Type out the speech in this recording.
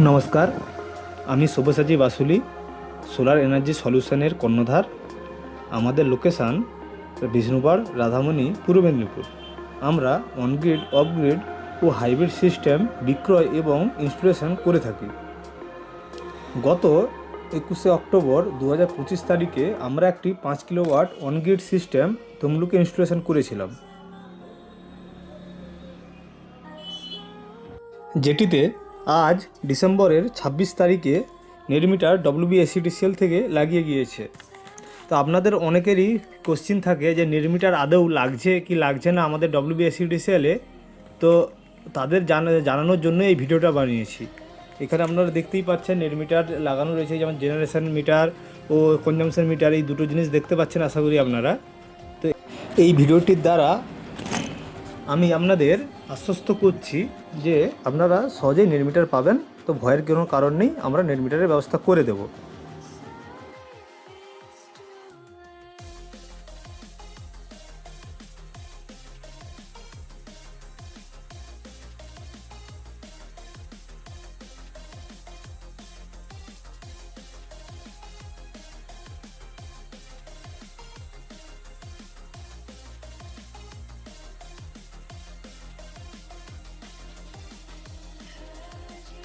নমস্কার, আমি Sabyasachi Basuli, solar energy সলিউশনের কর্ণধার। আমাদের লোকেশান বিষ্ণুপাড়, রাধামণি, পূর্ব মেদিনীপুর। আমরা অনগ্রিড, অফগ্রিড ও হাইব্রিড সিস্টেম বিক্রয় এবং ইনস্টলেশন করে থাকি। গত 21শে অক্টোবর 2025 তারিখে আমরা একটি 5 কিলোওয়াট অনগ্রিড সিস্টেম তমলুকে ইনস্টলেশন করেছিলাম, যেটিতে আজ ডিসেম্বরের 26 তারিখে নেট মিটার WBSCTCL থেকে লাগিয়ে গিয়েছে। তো আপনাদের অনেকেরই কোশ্চিন থাকে যে নেট মিটার আদৌ লাগছে কি লাগছে না আমাদের WBSCTCL-এ। তো তাদের জানানোর জন্য এই ভিডিওটা বানিয়েছি। এখানে আপনারা দেখতেই পাচ্ছেন নেট মিটার লাগানো রয়েছে, যেমন জেনারেশন মিটার ও কনজামশন মিটার, এই দুটো জিনিস দেখতে পাচ্ছেন আশা করি আপনারা। তো এই ভিডিওটির দ্বারা আমি আপনাদের আশ্বস্ত করছি যে আপনারা সহজেই নেট মিটার পাবেন। তো ভয়ের কোনো কারণ নেই, আমরা নেট মিটারের ব্যবস্থা করে দেব।